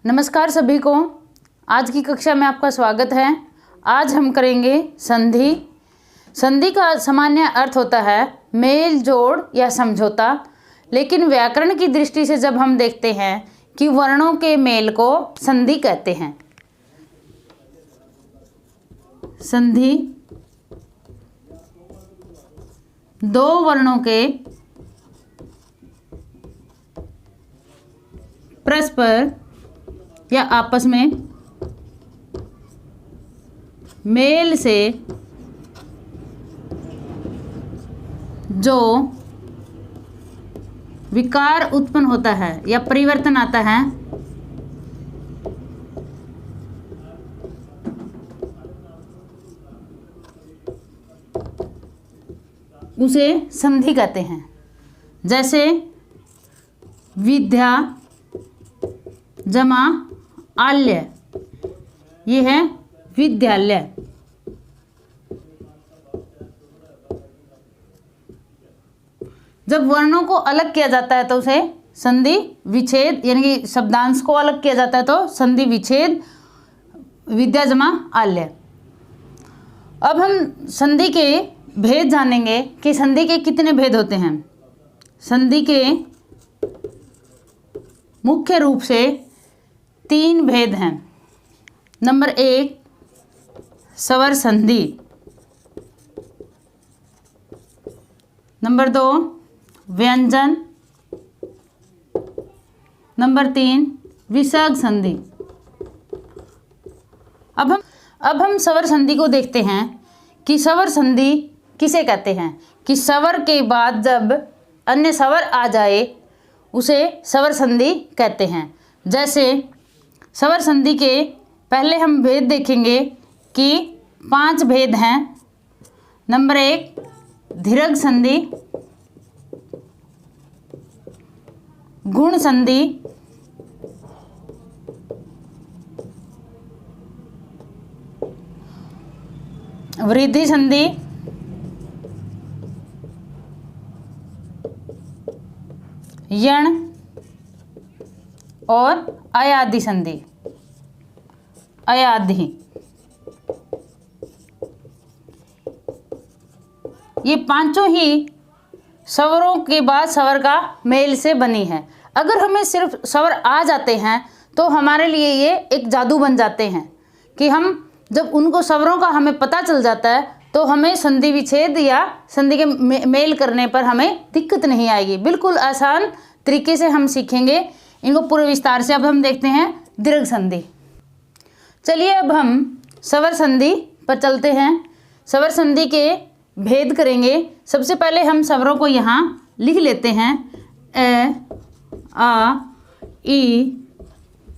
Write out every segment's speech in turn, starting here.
नमस्कार सभी को। आज की कक्षा में आपका स्वागत है। आज हम करेंगे संधि। संधि का सामान्य अर्थ होता है मेल जोड़ या समझौता, लेकिन व्याकरण की दृष्टि से जब हम देखते हैं कि वर्णों के मेल को संधि कहते हैं। संधि दो वर्णों के परस्पर या आपस में मेल से जो विकार उत्पन्न होता है या परिवर्तन आता है उसे संधि कहते हैं। जैसे विद्या जमा आल्य, ये है विद्यालय। जब वर्णों को अलग किया जाता है तो उसे संधि विच्छेद, यानी कि शब्दांश को अलग किया जाता है तो संधि विच्छेद, विद्या जमा आल्य। अब हम संधि के भेद जानेंगे कि संधि के कितने भेद होते हैं। संधि के मुख्य रूप से 3 भेद हैं। नंबर 1 स्वर संधि, नंबर 2 व्यंजन, नंबर 3 विसर्ग संधि। अब हम स्वर संधि को देखते हैं कि स्वर संधि किसे कहते हैं। कि स्वर के बाद जब अन्य स्वर आ जाए उसे स्वर संधि कहते हैं। जैसे स्वर संधि के पहले हम भेद देखेंगे कि 5 भेद हैं। नंबर 1 दीर्घ संधि, गुण संधि, वृद्धि संधि, यण और अयादि संधि। अयादि ये पांचों ही स्वरों के बाद स्वर का मेल से बनी है। अगर हमें सिर्फ स्वर आ जाते हैं तो हमारे लिए ये एक जादू बन जाते हैं कि हम जब उनको स्वरों का हमें पता चल जाता है तो हमें संधि विच्छेद या संधि के मेल करने पर हमें दिक्कत नहीं आएगी। बिल्कुल आसान तरीके से हम सीखेंगे इनको पूरे विस्तार से। अब हम देखते हैं दीर्घ संधि। चलिए अब हम स्वर संधि पर चलते हैं। स्वर संधि के भेद करेंगे। सबसे पहले हम स्वरों को यहाँ लिख लेते हैं। ए, आ, ई,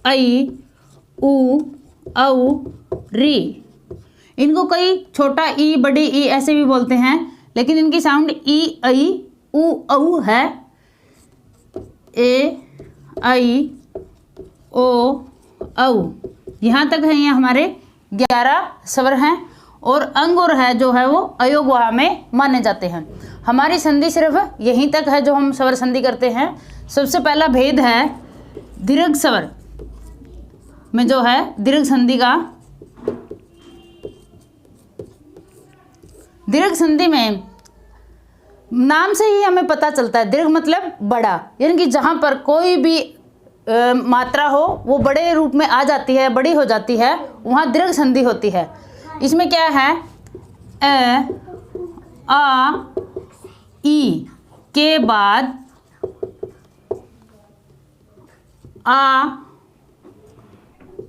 ऐ, उ, औ, री। इनको कई छोटा ई, बड़ी ई ऐसे भी बोलते हैं, लेकिन इनकी साउंड ई, ऐ, उ, औ है। ए, ऐ, ओ, औ, यहाँ तक है। ये हमारे 11 स्वर हैं और अंग और है जो है वो अयोगवाह में माने जाते हैं। हमारी संधि सिर्फ यहीं तक है जो हम स्वर संधि करते हैं। सबसे पहला भेद है दीर्घ स्वर में जो है दीर्घ संधि का। दीर्घ संधि में नाम से ही हमें पता चलता है, दीर्घ मतलब बड़ा, यानी कि जहाँ पर कोई भी मात्रा हो वो बड़े रूप में आ जाती है, बड़ी हो जाती है, वहाँ दीर्घ संधि होती है। इसमें क्या है, ए, आ, ई के बाद आ,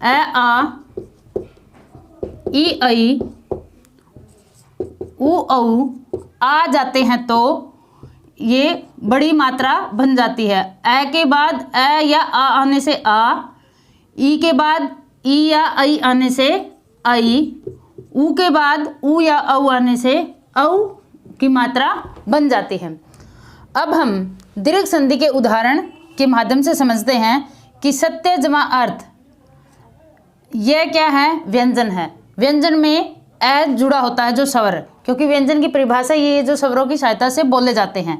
ए, आ, ई, ऐ, उ, औ आ जाते हैं तो ये बड़ी मात्रा बन जाती है। ए के बाद ए या आ आने से आ, ई के बाद ई या ऐ आने से ऐ, उ के बाद उ या औ आने से औ की मात्रा बन जाती है। अब हम दीर्घ संधि के उदाहरण के माध्यम से समझते हैं कि सत्य जमा अर्थ, यह क्या है, व्यंजन है। व्यंजन में ए जुड़ा होता है जो स्वर, क्योंकि व्यंजन की परिभाषा ये जो स्वरों की सहायता से बोले जाते हैं,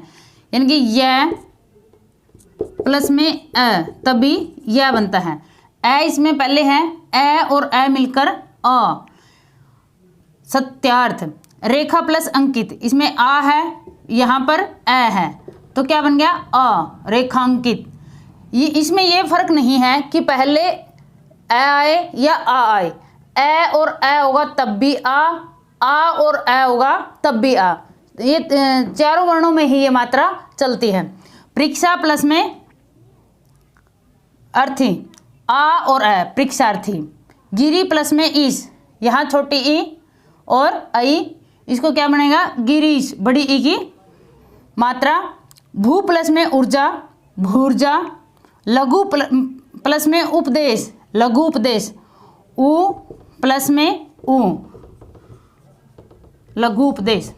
यानी कि यह प्लस में अ तभी यह बनता है। ए इसमें पहले है, ए और ए मिलकर अ, सत्यार्थ। रेखा प्लस अंकित, इसमें आ है, यहाँ पर ए है, तो क्या बन गया अ, रेखांकित। ये इसमें ये फर्क नहीं है कि पहले ए आए या आ आए, ए और ए होगा तब भी आ और ए होगा तब भी आ, ये चारों वर्णों में ही ये मात्रा चलती है। परीक्षा प्लस में अर्थी, आ और ए, परीक्षार्थी। गिरी प्लस में ईस, यहाँ छोटी ई और आई, इसको क्या बनेगा गिरीश, बड़ी ई की मात्रा। भू प्लस में ऊर्जा, भूर्जा। लघु प्लस में उपदेश, लघु उपदेश। उ प्लस में उ, लघु उपदेश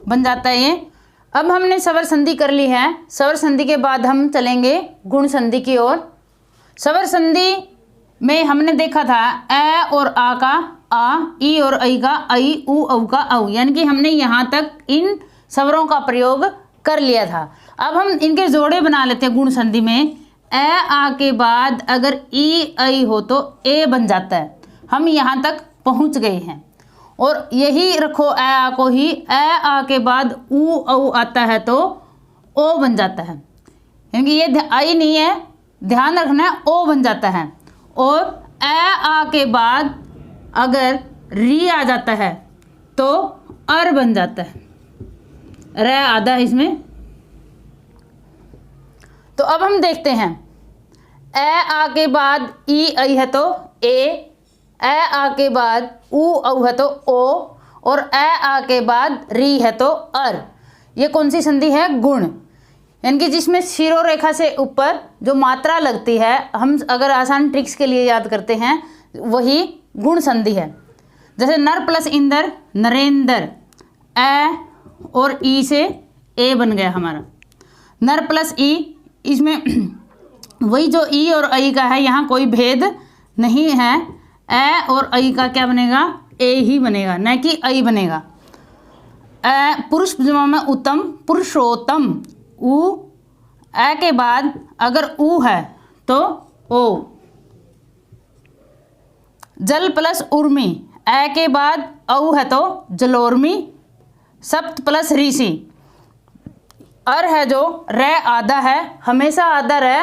बन जाता है ये। अब हमने स्वर संधि कर ली है, स्वर संधि के बाद हम चलेंगे गुण संधि की ओर। स्वर संधि में हमने देखा था ए और आ का आ, ई और ऐ का ऐ, उ औ का औ, यानी कि हमने यहाँ तक इन स्वरों का प्रयोग कर लिया था। अब हम इनके जोड़े बना लेते हैं गुण संधि में। ए आ के बाद अगर ई ऐ हो तो ए बन जाता है, हम यहाँ तक पहुँच गए हैं। और यही रखो ए आ को ही, ए आ के बाद उ औ आता है तो ओ बन जाता है, यानी कि ये आई नहीं है, ध्यान रखना है, ओ बन जाता है। और ए आ के बाद अगर री आ जाता है तो अर बन जाता है, रे आधा है इसमें। तो अब हम देखते हैं, ए आ के बाद ई ऐ है तो ए आ के बाद उ औ है तो ओ, और ए आ के बाद री है तो अर। ये कौन सी संधि है गुण, यानी कि जिसमें शिरो रेखा से ऊपर जो मात्रा लगती है, हम अगर आसान ट्रिक्स के लिए याद करते हैं वही गुण संधि है। जैसे नर प्लस इंदर, नरेंद्र, ए और ई से ए बन गया हमारा। नर प्लस ई, इसमें वही जो ई और ऐ का है, यहाँ कोई भेद नहीं है, ए और ऐ का क्या बनेगा ए ही बनेगा, न कि ऐ बनेगा। पुरुष जमा में उत्तम, पुरुषोत्तम। उ ए के बाद अगर उ है तो ओ। जल प्लस उर्मी, ए के बाद औ है तो जलोर्मी। सप्त प्लस ऋषि, अर है जो रे आधा है, हमेशा आधा रे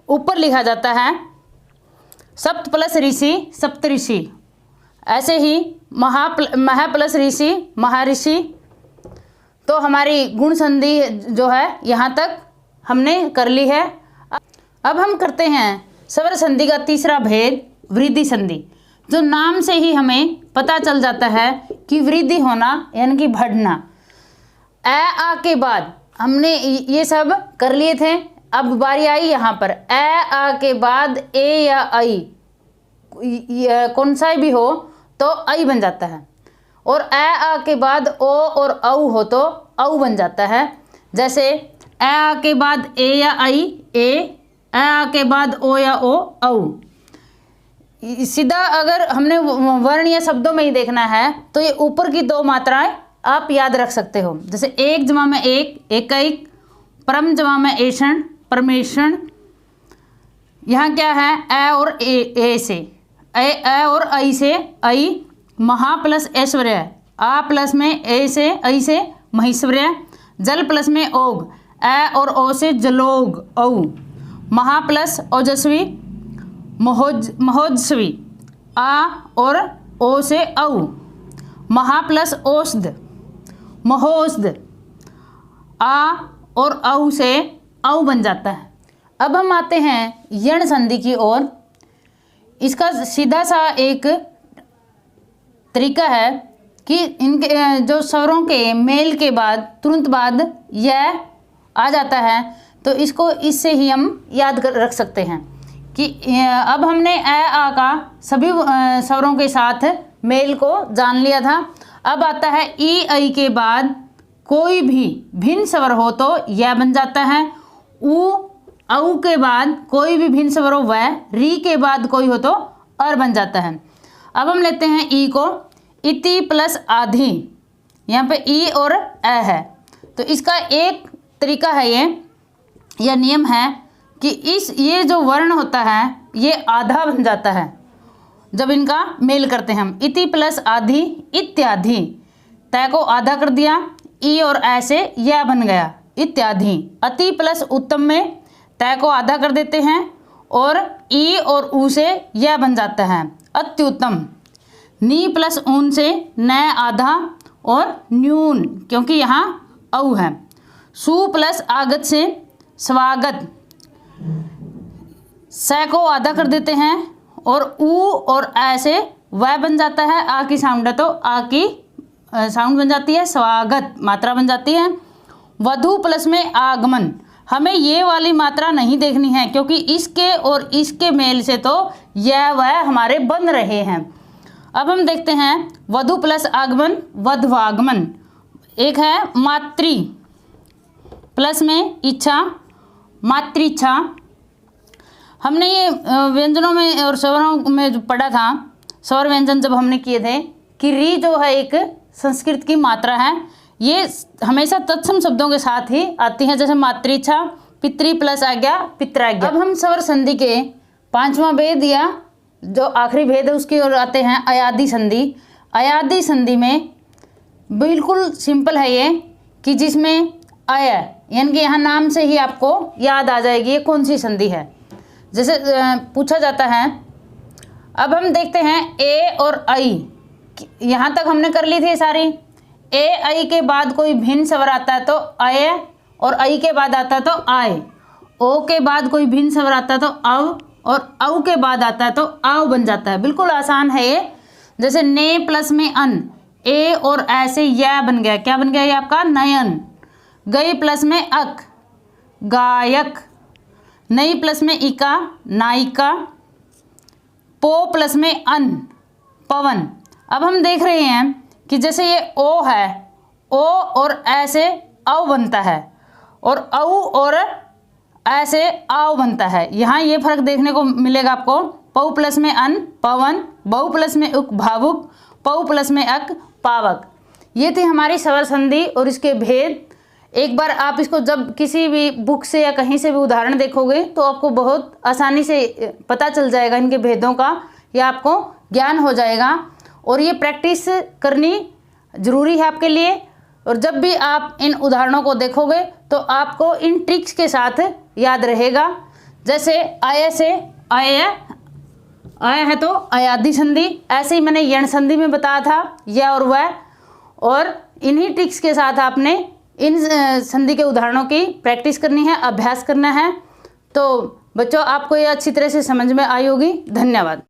ऊपर लिखा जाता है। सप्त प्लस ऋषि, सप्तऋषि। ऐसे ही महा प्लस ऋषि, महर्षि। तो हमारी गुण संधि जो है यहाँ तक हमने कर ली है। अब हम करते हैं स्वर संधि का तीसरा भेद, वृद्धि संधि, जो नाम से ही हमें पता चल जाता है कि वृद्धि होना यानी कि बढ़ना। ए आ के बाद हमने ये सब कर लिए थे, अब बारी आई यहाँ पर ए आ के बाद ए या ऐ, कौन सा भी हो तो ऐ बन जाता है। और ए आ के बाद ओ और औ हो तो औ बन जाता है। जैसे ए आ के बाद ए या ऐ ए आ के बाद ओ या ओ औ। सीधा अगर हमने वर्ण या शब्दों में ही देखना है तो ये ऊपर की दो मात्राएं आप याद रख सकते हो। जैसे एक जमा में एक, एकैक। परम जमा में ऐषण, परमेषण। यहाँ क्या है ए और ए से, ए और ऐ से ऐ। महा प्लस ऐश्वर्य, आ प्लस में ए से ऐ से महेश्वर्य। जल प्लस में ओग, ए और ओ से जलोग, औ। महा प्लस ओजस्वी, महोजस्वी। आ और ओ से औ। महा प्लस औषध, महोषध। आ और औ से औ बन जाता है। अब हम आते हैं यण संधि की ओर। इसका सीधा सा एक तरीका है कि इनके जो स्वरों के मेल के बाद तुरंत बाद यह आ जाता है, तो इसको इससे ही हम याद कर रख सकते हैं कि अब हमने ए आ का सभी स्वरों के साथ मेल को जान लिया था। अब आता है ई ऐ के बाद कोई भी भिन्न स्वर हो तो यह बन जाता है। उ औ के बाद कोई भी भिन्न स्वर हो वह, री के बाद कोई हो तो अर बन जाता है। अब हम लेते हैं ई को। इति प्लस आधि, यहाँ पे ई और ए है, तो इसका एक तरीका है ये, यह नियम है कि ये जो वर्ण होता है ये आधा बन जाता है जब इनका मेल करते हैं हम। इति प्लस आधी इत्यादि, तय को आधा कर दिया, ई और ऐसे यह बन गया इत्यादि। अति प्लस उत्तम में तय को आधा कर देते हैं और ई और ऊ से यह बन जाता है अत्युत्तम। नी प्लस ऊन से न आधा और न्यून, क्योंकि यहाँ औ है। सु प्लस आगत से स्वागत, स को आधा कर देते हैं और ऊ और ऐ से वह बन जाता है। आ की साउंड है तो आ की साउंड बन जाती है स्वागत, मात्रा बन जाती है। वधु प्लस में आगमन, हमें ये वाली मात्रा नहीं देखनी है क्योंकि इसके और इसके मेल से तो यह वह हमारे बन रहे हैं। अब हम देखते हैं वधु प्लस आगमन वधवागमन। एक है मातृ प्लस में इच्छा मातृइच्छा। हमने ये व्यंजनों में और स्वरों में जो पढ़ा था, स्वर व्यंजन जब हमने किए थे कि री जो है एक संस्कृत की मात्रा है, ये हमेशा तत्सम शब्दों के साथ ही आती है, जैसे मातृइच्छा, पितृ प्लस आज्ञा पितराज्ञा। अब हम स्वर संधि के 5वां भेद या जो आखिरी भेद है उसकी ओर आते हैं, अयादि संधि। अयादि संधि में बिल्कुल सिंपल है ये कि जिसमें अय यानी कि यहाँ नाम से ही आपको याद आ जाएगी ये कौन सी संधि है, जैसे पूछा जाता है। अब हम देखते हैं ए और आई, यहाँ तक हमने कर ली थी सारी। ए आई के बाद कोई भिन्न स्वर आता है तो अय, और आई के बाद आता है तो आय। ओ के बाद कोई भिन्न स्वर आता है तो अव, और अव के बाद आता है तो आव बन जाता है। बिल्कुल आसान है ये। जैसे ने प्लस में अन, ए और ऐसे यह बन गया, क्या बन गया ये आपका नयन। गई प्लस में अक, गायक। नई प्लस में इका, नायिका। पो प्लस में अन, पवन। अब हम देख रहे हैं कि जैसे ये ओ है, ओ और ऐसे औ बनता है, और औ और ऐसे आव बनता है। यहाँ ये फर्क देखने को मिलेगा आपको। पौ प्लस में अन पवन, बहु प्लस में उक भावुक, पौ प्लस में अक पावक। ये थी हमारी स्वर संधि और इसके भेद। एक बार आप इसको जब किसी भी बुक से या कहीं से भी उदाहरण देखोगे तो आपको बहुत आसानी से पता चल जाएगा इनके भेदों का, या आपको ज्ञान हो जाएगा। और ये प्रैक्टिस करनी ज़रूरी है आपके लिए। और जब भी आप इन उदाहरणों को देखोगे तो आपको इन ट्रिक्स के साथ याद रहेगा। जैसे आय से आय, आय है तो अयादि संधि, ऐसे ही मैंने यण संधि में बताया था यह और वह। और इन्हीं ट्रिक्स के साथ आपने इन संधि के उदाहरणों की प्रैक्टिस करनी है, अभ्यास करना है। तो बच्चों आपको ये अच्छी तरह से समझ में आई होगी। धन्यवाद।